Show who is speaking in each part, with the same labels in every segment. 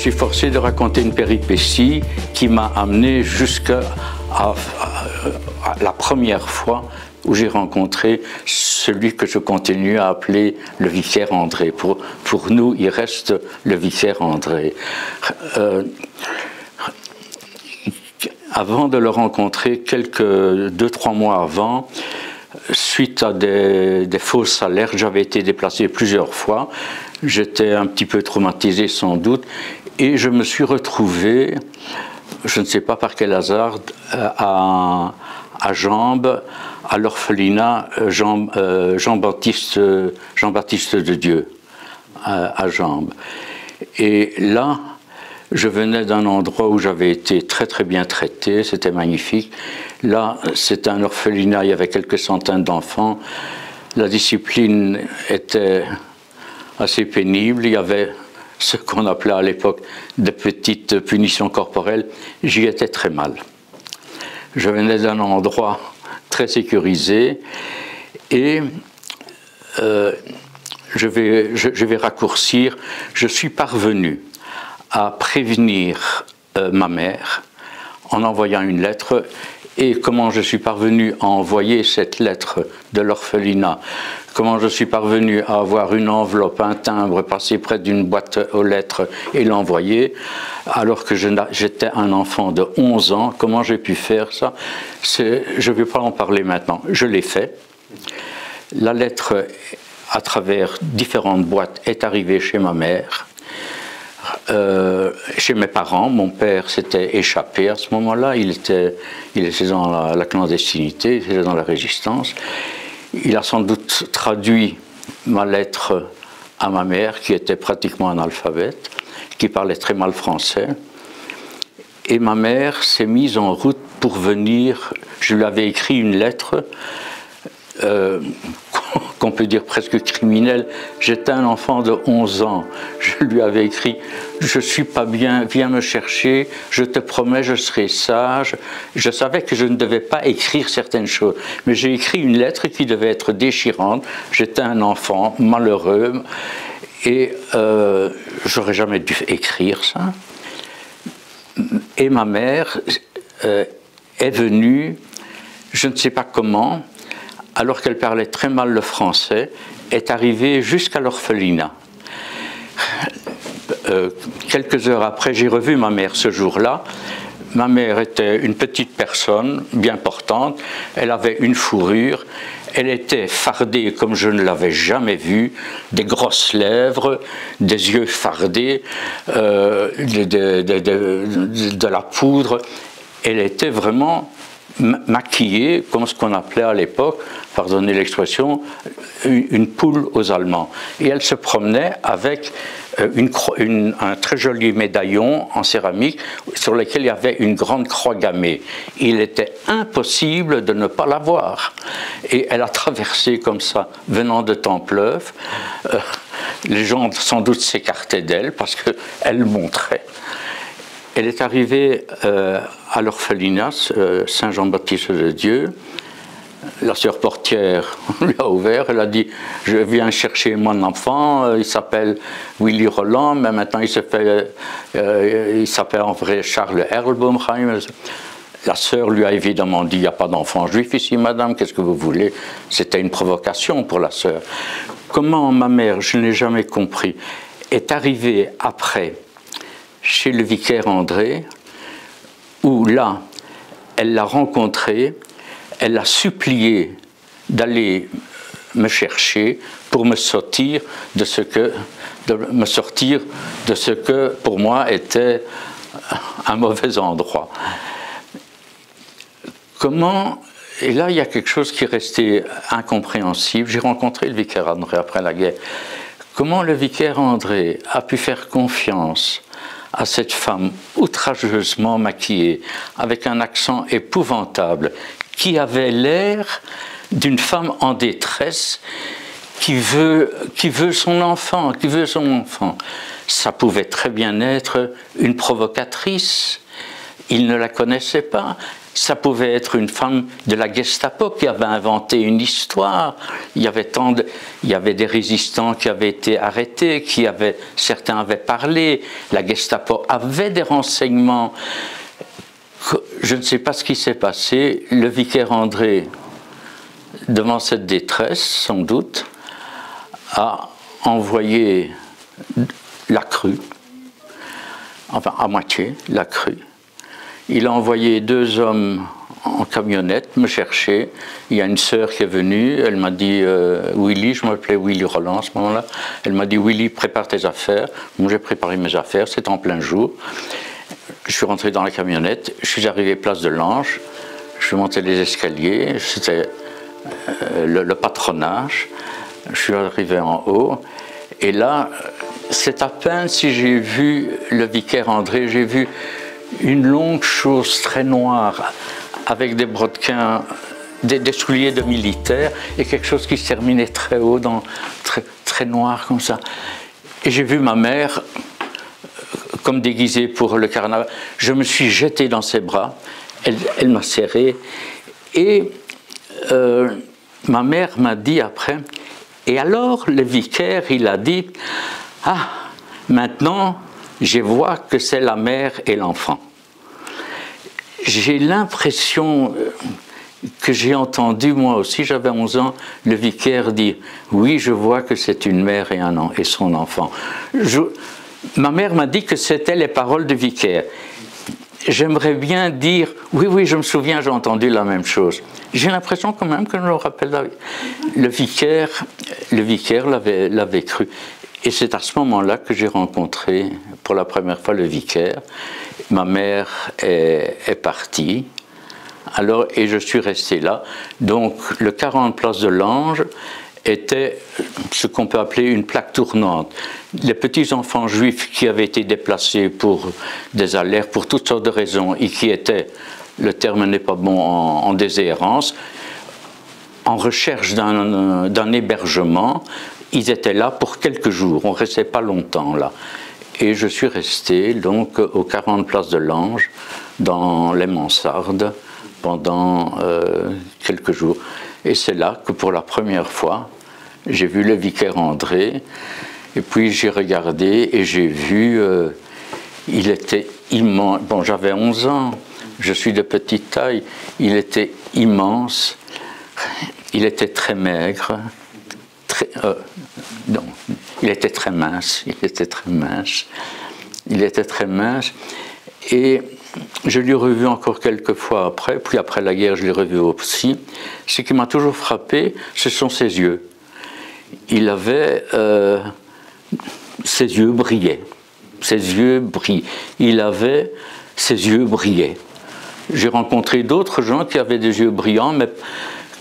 Speaker 1: suis forcé de raconter une péripétie qui m'a amené jusqu'à la première fois où j'ai rencontré celui que je continue à appeler le vicaire André. Pour nous, il reste le vicaire André. Avant de le rencontrer, 2-3 mois avant, suite à des fausses alertes, j'avais été déplacé plusieurs fois. J'étais un petit peu traumatisé sans doute et je me suis retrouvé, je ne sais pas par quel hasard, à Jambes, à l'orphelinat Jean-Baptiste de Dieu, à Jambes. Et là, je venais d'un endroit où j'avais été très très bien traité, c'était magnifique. Là, c'était un orphelinat, il y avait quelques centaines d'enfants. La discipline était assez pénible, il y avait ce qu'on appelait à l'époque des petites punitions corporelles. J'y étais très mal. Je venais d'un endroit très sécurisé et je vais raccourcir. Je suis parvenu à prévenir ma mère en envoyant une lettre. Et comment je suis parvenu à envoyer cette lettre de l'orphelinat, comment je suis parvenu à avoir une enveloppe, un timbre, passer près d'une boîte aux lettres et l'envoyer, alors que j'étais un enfant de 11 ans, comment j'ai pu faire ça? Je ne vais pas en parler maintenant, je l'ai fait. La lettre, à travers différentes boîtes, est arrivée chez ma mère. Chez mes parents, mon père s'était échappé à ce moment-là, il était dans la clandestinité, il était dans la résistance. Il a sans doute traduit ma lettre à ma mère, qui était pratiquement analphabète, qui parlait très mal français. Et ma mère s'est mise en route pour venir, je lui avais écrit une lettre, qu'on peut dire presque criminel. J'étais un enfant de 11 ans. Je lui avais écrit « Je ne suis pas bien, viens me chercher, je te promets, je serai sage ». Je savais que je ne devais pas écrire certaines choses, mais j'ai écrit une lettre qui devait être déchirante. J'étais un enfant malheureux et j'aurais jamais dû écrire ça. Et ma mère est venue, je ne sais pas comment, alors qu'elle parlait très mal le français, est arrivée jusqu'à l'orphelinat. Quelques heures après, j'ai revu ma mère ce jour-là. Ma mère était une petite personne, bien portante, elle avait une fourrure, elle était fardée comme je ne l'avais jamais vue, des grosses lèvres, des yeux fardés, de la poudre. Elle était vraiment maquillée, comme ce qu'on appelait à l'époque, pardonnez l'expression, une poule aux Allemands. Et elle se promenait avec un très joli médaillon en céramique sur lequel il y avait une grande croix gammée. Il était impossible de ne pas la voir. Et elle a traversé comme ça, venant de Templeuve. Les gens sans doute s'écartaient d'elle parce qu'elle montrait. Elle est arrivée à l'orphelinat Saint-Jean-Baptiste de Dieu. La sœur portière lui a ouvert, elle a dit « Je viens chercher mon enfant, il s'appelle Willy Roland, mais maintenant il s'appelle en vrai Charles Erlbaumheim ». La sœur lui a évidemment dit « Il n'y a pas d'enfant juif ici, madame, qu'est-ce que vous voulez ?» C'était une provocation pour la sœur. Comment ma mère, je n'ai jamais compris, est arrivée après chez le vicaire André, où là, elle l'a rencontré, elle l'a supplié d'aller me chercher pour me sortir de ce que pour moi était un mauvais endroit. Comment, et là il y a quelque chose qui est resté incompréhensible, j'ai rencontré le vicaire André après la guerre, comment le vicaire André a pu faire confiance à cette femme outrageusement maquillée, avec un accent épouvantable, qui avait l'air d'une femme en détresse, qui veut son enfant, Ça pouvait très bien être une provocatrice. Il ne la connaissait pas. ça pouvait être une femme de la Gestapo qui avait inventé une histoire. Il y avait des résistants qui avaient été arrêtés, certains avaient parlé. La Gestapo avait des renseignements. Je ne sais pas ce qui s'est passé. Le vicaire André, devant cette détresse, sans doute, a envoyé la crue, enfin à moitié la crue. Il a envoyé 2 hommes en camionnette me chercher. Il y a une sœur qui est venue, elle m'a dit Willy, je m'appelais Willy Roland à ce moment-là, elle m'a dit Willy, prépare tes affaires. Moi j'ai préparé mes affaires, c'était en plein jour. Je suis rentré dans la camionnette, je suis arrivé place de l'Ange, je suis monté les escaliers, c'était le patronage, je suis arrivé en haut, et là, c'est à peine si j'ai vu le vicaire André, j'ai vu une longue chose très noire, avec des brodequins, des souliers de militaire, et quelque chose qui se terminait très haut, très noir comme ça. Et j'ai vu ma mère, comme déguisée pour le carnaval. Je me suis jeté dans ses bras, elle m'a serré, et ma mère m'a dit après, et alors le vicaire, il a dit, ah, maintenant, je vois que c'est la mère et l'enfant. J'ai l'impression que j'ai entendu, moi aussi, j'avais 11 ans, le vicaire dire, oui, je vois que c'est une mère et son enfant. Ma mère m'a dit que c'était les paroles du vicaire. J'aimerais bien dire, oui, je me souviens, j'ai entendu la même chose. J'ai l'impression quand même que je me rappelle. Le vicaire l'avait cru. Et c'est à ce moment-là que j'ai rencontré pour la première fois le vicaire. Ma mère est partie, alors, et je suis resté là. Donc le 40 place de l'Ange était ce qu'on peut appeler une plaque tournante. Les petits-enfants juifs qui avaient été déplacés pour des alertes, pour toutes sortes de raisons, et qui étaient, le terme n'est pas bon, en déshérence, en recherche d'un hébergement, ils étaient là pour quelques jours, on ne restait pas longtemps là. Et je suis resté donc aux 40 places de l'Ange, dans les mansardes, pendant quelques jours. Et c'est là que pour la première fois, j'ai vu le vicaire André, et puis j'ai regardé et j'ai vu, il était immense. Bon, j'avais 11 ans, je suis de petite taille, il était immense, il était très maigre, non, il était très mince, et je l'ai revu encore quelques fois après, puis après la guerre je l'ai revu aussi. Ce qui m'a toujours frappé, ce sont ses yeux. Il avait, ses yeux brillaient, ses yeux brillaient. J'ai rencontré d'autres gens qui avaient des yeux brillants, mais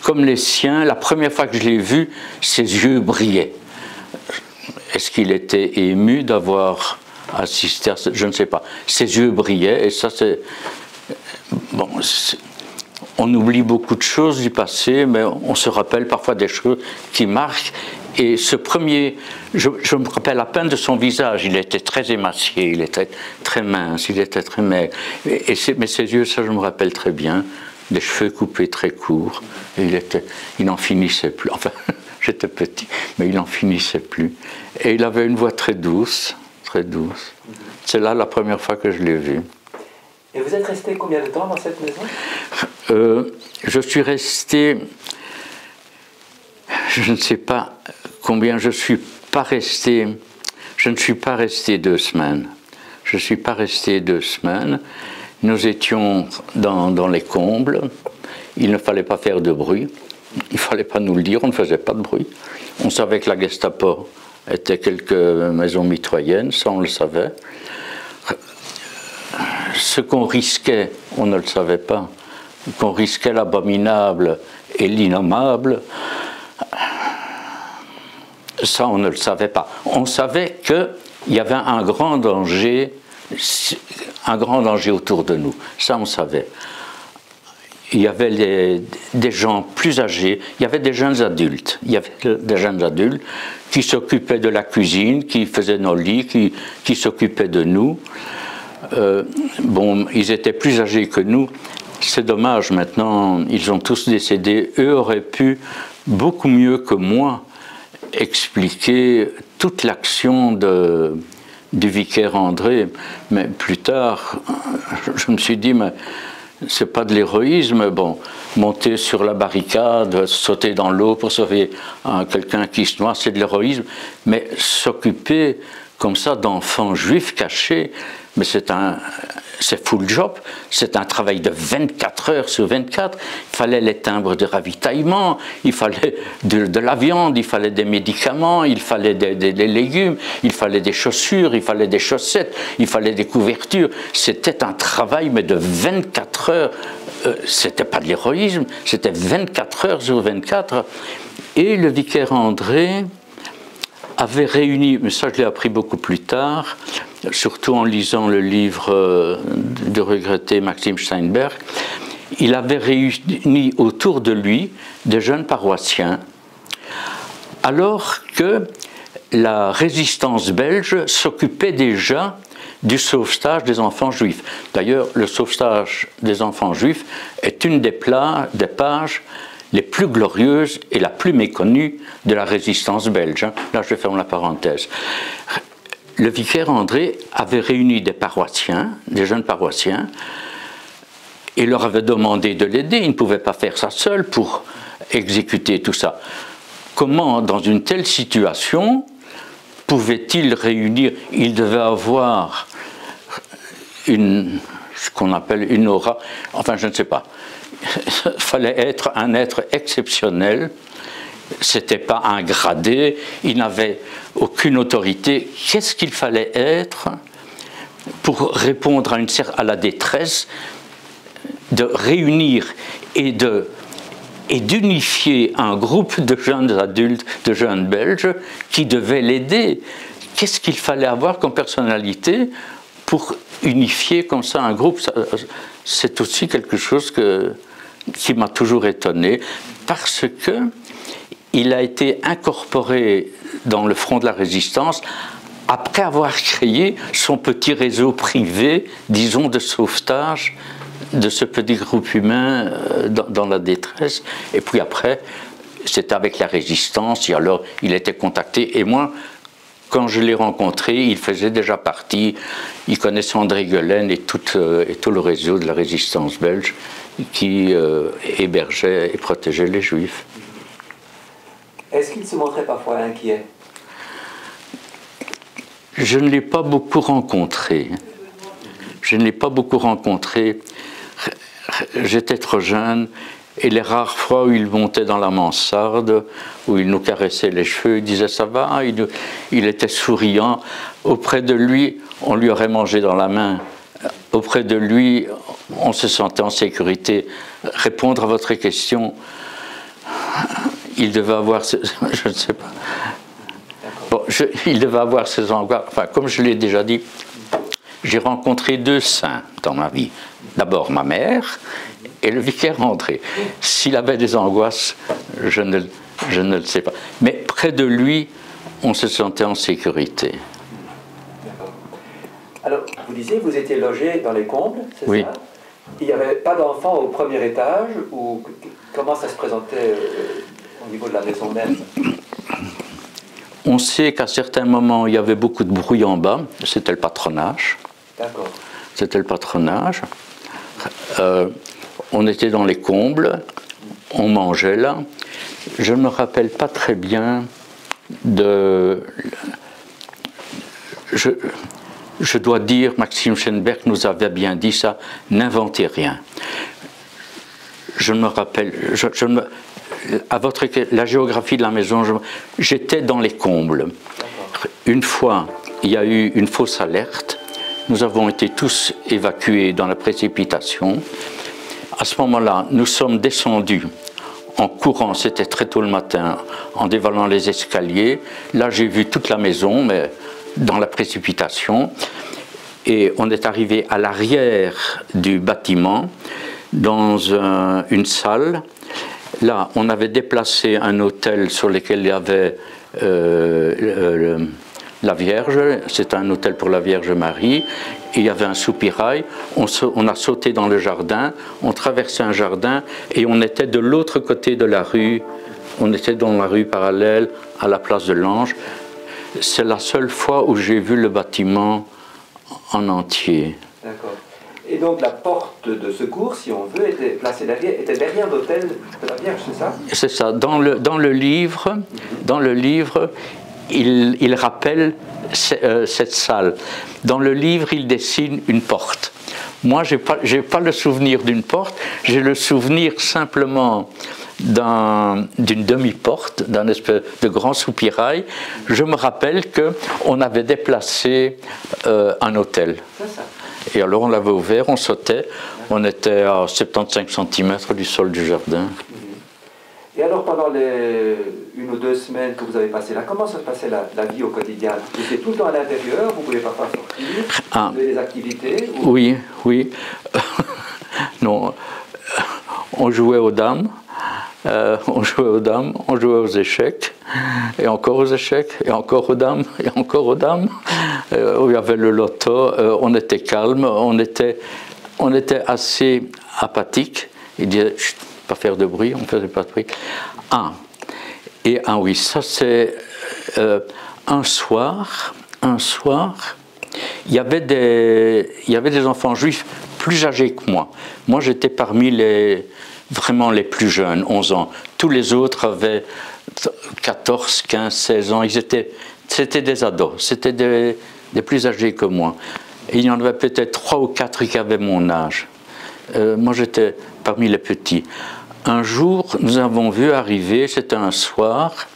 Speaker 1: comme les siens, la première fois que je l'ai vu, ses yeux brillaient. Est-ce qu'il était ému d'avoir assisté à ça? Je ne sais pas. Ses yeux brillaient, et ça c'est... Bon, on oublie beaucoup de choses du passé, mais on se rappelle parfois des choses qui marquent. Et ce premier, je me rappelle à peine de son visage, il était très émacié, il était très mince, il était très maigre. Mais ses yeux, ça je me rappelle très bien, des cheveux coupés très courts, et il n'en finissait plus. Enfin, j'étais petit, mais il n'en finissait plus. Et il avait une voix très douce, très douce. C'est là la première fois que je l'ai vu.
Speaker 2: Et vous êtes resté combien de temps dans cette maison?
Speaker 1: Je suis resté, je ne sais pas combien, je ne suis pas resté 2 semaines. Je ne suis pas resté 2 semaines. Nous étions dans les combles, il ne fallait pas faire de bruit, il ne fallait pas nous le dire, on ne faisait pas de bruit. On savait que la Gestapo était quelques maisons mitoyennes, ça on le savait. Ce qu'on risquait, on ne le savait pas. Qu'on risquait l'abominable et l'innommable, ça on ne le savait pas. On savait qu'il y avait un grand danger autour de nous, ça on savait. Il y avait des gens plus âgés, il y avait des jeunes adultes, qui s'occupaient de la cuisine, qui faisaient nos lits, qui s'occupaient de nous. Bon, ils étaient plus âgés que nous, C'est dommage, maintenant, ils ont tous décédé. Eux auraient pu, beaucoup mieux que moi, expliquer toute l'action du vicaire André. Mais plus tard, je me suis dit, mais c'est pas de l'héroïsme. Bon, monter sur la barricade, sauter dans l'eau pour sauver quelqu'un qui se noie, c'est de l'héroïsme. Mais s'occuper comme ça d'enfants juifs cachés, mais c'est full job, c'est un travail de 24 heures sur 24. Il fallait les timbres de ravitaillement, il fallait de la viande, il fallait des médicaments, il fallait des légumes, il fallait des chaussures, il fallait des chaussettes, il fallait des couvertures. C'était un travail, mais de 24 heures. C'était pas de l'héroïsme, c'était 24 heures sur 24. Et le vicaire André avait réuni, mais ça je l'ai appris beaucoup plus tard, surtout en lisant le livre de regretté Maxime Steinberg, il avait réuni autour de lui des jeunes paroissiens, alors que la résistance belge s'occupait déjà du sauvetage des enfants juifs. D'ailleurs, le sauvetage des enfants juifs est une des pages les plus glorieuses et la plus méconnue de la résistance belge. Là, je ferme la parenthèse. Le vicaire André avait réuni des paroissiens, des jeunes paroissiens, et leur avait demandé de l'aider. Il ne pouvait pas faire ça seul pour exécuter tout ça. Comment, dans une telle situation, pouvait-il réunir? Il devait avoir ce qu'on appelle une aura, enfin je ne sais pas. Il fallait être un être exceptionnel, c'était pas un gradé, il n'avait aucune autorité. Qu'est-ce qu'il fallait être pour répondre à la détresse, de réunir et d'unifier un groupe de jeunes adultes, de jeunes Belges qui devaient l'aider? Qu'est-ce qu'il fallait avoir comme personnalité pour unifier comme ça un groupe? C'est aussi quelque chose qui m'a toujours étonné, parce que il a été incorporé dans le front de la résistance après avoir créé son petit réseau privé, disons, de sauvetage de ce petit groupe humain dans la détresse. Et puis après, c'était avec la résistance, et alors il était contacté. Et moi, quand je l'ai rencontré, il faisait déjà partie, il connaissait André Guelen et tout le réseau de la résistance belge qui hébergeait et protégeait les Juifs.
Speaker 2: Est-ce qu'il se montrait parfois inquiet?
Speaker 1: Je ne l'ai pas beaucoup rencontré. Je ne l'ai pas beaucoup rencontré. J'étais trop jeune, et les rares fois où il montait dans la mansarde, où il nous caressait les cheveux, il disait ça va, il était souriant. Auprès de lui, on lui aurait mangé dans la main. Auprès de lui, on se sentait en sécurité. Répondre à votre question, il devait avoir, je ne sais pas. Bon, il devait avoir ses angoisses. Enfin, comme je l'ai déjà dit, j'ai rencontré deux saints dans ma vie. D'abord ma mère et le vicaire André. S'il avait des angoisses, je ne le sais pas. Mais près de lui, on se sentait en sécurité.
Speaker 2: D'accord. Alors, vous disiez que vous étiez logé dans les combles, c'est
Speaker 1: oui.
Speaker 2: Ça? Il n'y avait pas d'enfants au premier étage, ou comment ça se présentait au niveau de la maison même?
Speaker 1: On sait qu'à certains moments, il y avait beaucoup de bruit en bas. C'était le patronage.
Speaker 2: D'accord.
Speaker 1: C'était le patronage. On était dans les combles, on mangeait là. Je ne me rappelle pas très bien de... Je dois dire, Maxime Steinberg nous avait bien dit ça, n'inventez rien. Je me rappelle... la géographie de la maison, j'étais dans les combles. Une fois, il y a eu une fausse alerte. Nous avons été tous évacués dans la précipitation. À ce moment-là, nous sommes descendus en courant, c'était très tôt le matin, en dévalant les escaliers. Là, j'ai vu toute la maison, mais dans la précipitation. Et on est arrivé à l'arrière du bâtiment, dans une salle. Là, on avait déplacé un hôtel sur lequel il y avait la Vierge, c'est un hôtel pour la Vierge Marie, et il y avait un soupirail, on a sauté dans le jardin, on traversait un jardin, et on était de l'autre côté de la rue, on était dans la rue parallèle à la place de l'Ange. C'est la seule fois où j'ai vu le bâtiment en entier.
Speaker 2: D'accord. Et donc la porte de secours, si on veut, était placée derrière l'hôtel de la Vierge, c'est ça?
Speaker 1: C'est ça. Dans le livre, il rappelle cette salle. Dans le livre, il dessine une porte. Moi, j'ai pas le souvenir d'une porte, j'ai le souvenir simplement d'une demi-porte, d'un espèce de grand soupirail. Je me rappelle qu'on avait déplacé un hôtel.
Speaker 2: C'est ça.
Speaker 1: Et alors on l'avait ouvert, on sautait, on était à 75 cm du sol du jardin.
Speaker 2: Et alors pendant les 1 ou 2 semaines que vous avez passées là, comment ça se passait la vie au quotidien? Vous étiez tout le temps à l'intérieur, vous ne pouvez pas sortir, vous avez des activités ou...
Speaker 1: Oui. Non, on jouait aux dames. On jouait aux échecs, et encore aux échecs, et encore aux dames, et encore aux dames. Il y avait le loto, on était calme, on était assez apathique. Il disait, chut, pas faire de bruit, on ne faisait pas de bruit. Oui, ça c'est un soir, il y avait des enfants juifs plus âgés que moi. Moi j'étais parmi vraiment les plus jeunes, 11 ans. Tous les autres avaient 14, 15, 16 ans. C'était des ados, c'était des plus âgés que moi. Et il y en avait peut-être 3 ou 4 qui avaient mon âge. Moi, j'étais parmi les petits. Un jour, nous avons vu arriver, c'était un soir,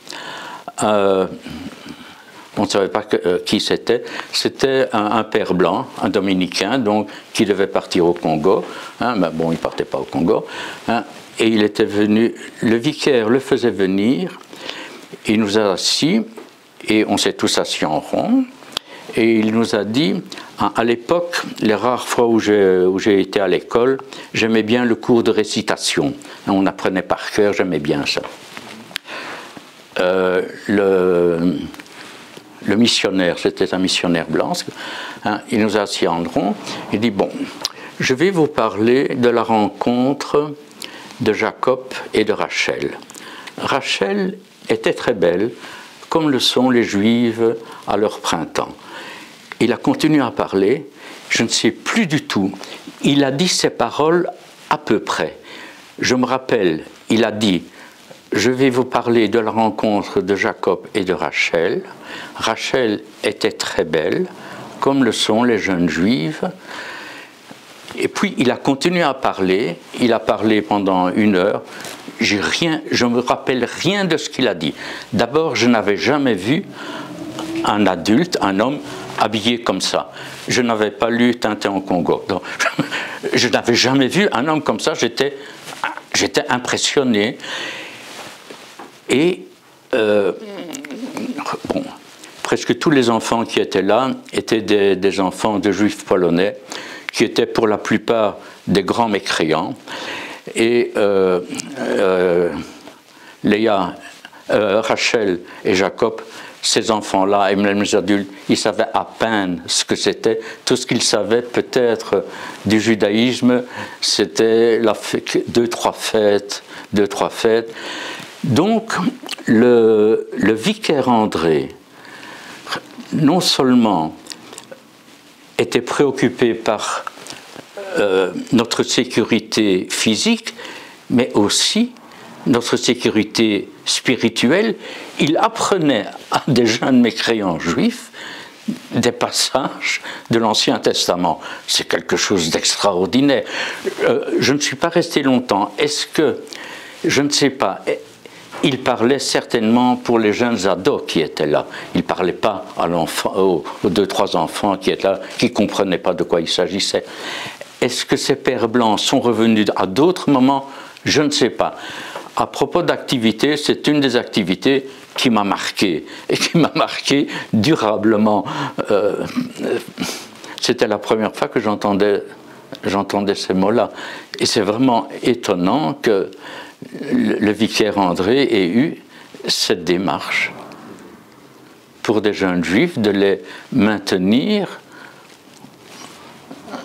Speaker 1: on ne savait pas qui c'était. C'était un père blanc, un dominicain, donc, qui devait partir au Congo. Mais bon, il ne partait pas au Congo. Et il était venu, le vicaire le faisait venir, il nous a assis, et on s'est tous assis en rond. Et il nous a dit, à l'époque, les rares fois où j'ai été à l'école, j'aimais bien le cours de récitation. On apprenait par cœur, j'aimais bien ça. Le missionnaire, c'était un missionnaire blanc, il nous a assis en rond, il dit, bon, je vais vous parler de la rencontre de Jacob et de Rachel. Rachel était très belle, comme le sont les Juives à leur printemps. Il a continué à parler, je ne sais plus du tout, il a dit ces paroles à peu près. Je me rappelle, il a dit, je vais vous parler de la rencontre de Jacob et de Rachel. Rachel était très belle, comme le sont les jeunes juives. Et puis il a continué à parler, il a parlé pendant 1 heure. Je ne me rappelle rien de ce qu'il a dit. D'abord, je n'avais jamais vu un adulte, un homme, habillé comme ça. Je n'avais pas lu Tintin au Congo. Donc, je n'avais jamais vu un homme comme ça, j'étais impressionné. Et bon, presque tous les enfants qui étaient là étaient des enfants de juifs polonais, qui étaient pour la plupart des grands mécréants. Et Rachel et Jacob, ces enfants-là, et même les adultes, ils savaient à peine ce que c'était. Tout ce qu'ils savaient peut-être du judaïsme, c'était 2-3 fêtes. Donc, le vicaire André, non seulement était préoccupé par notre sécurité physique, mais aussi notre sécurité spirituelle. Il apprenait à des jeunes mécréants juifs des passages de l'Ancien Testament. C'est quelque chose d'extraordinaire. Je ne suis pas resté longtemps. Est-ce que, je ne sais pas, il parlait certainement pour les jeunes ados qui étaient là. Il ne parlait pas aux 2-3 enfants qui étaient là, qui ne comprenaient pas de quoi il s'agissait. Est-ce que ces pères blancs sont revenus à d'autres moments? Je ne sais pas. À propos d'activité, c'est une des activités qui m'a marqué, et qui m'a marqué durablement. C'était la première fois que j'entendais ces mots-là. Et c'est vraiment étonnant que le vicaire André ait eu cette démarche. pour des jeunes juifs de les maintenir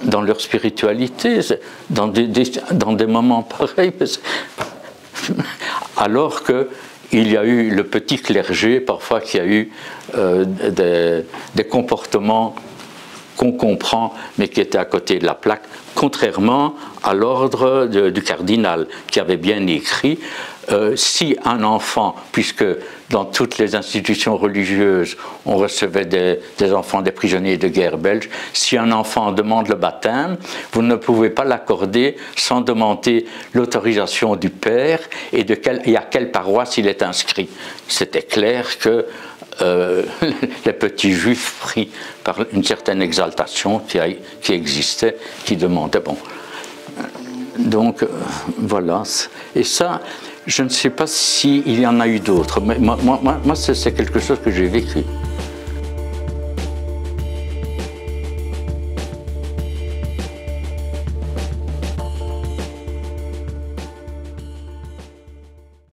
Speaker 1: dans leur spiritualité, dans des moments pareils, alors qu'il y a eu le petit clergé, parfois, qui a eu des comportements qu'on comprend, mais qui étaient à côté de la plaque, contrairement à l'ordre du cardinal, qui avait bien écrit si un enfant, puisque dans toutes les institutions religieuses, on recevait des enfants des prisonniers de guerre belges, si un enfant demande le baptême, vous ne pouvez pas l'accorder sans demander l'autorisation du père et à quelle paroisse il est inscrit. C'était clair que les petits juifs pris par une certaine exaltation qui existait, qui demandait, bon. Donc, voilà. Et ça, je ne sais pas s'il y en a eu d'autres, mais moi c'est quelque chose que j'ai vécu.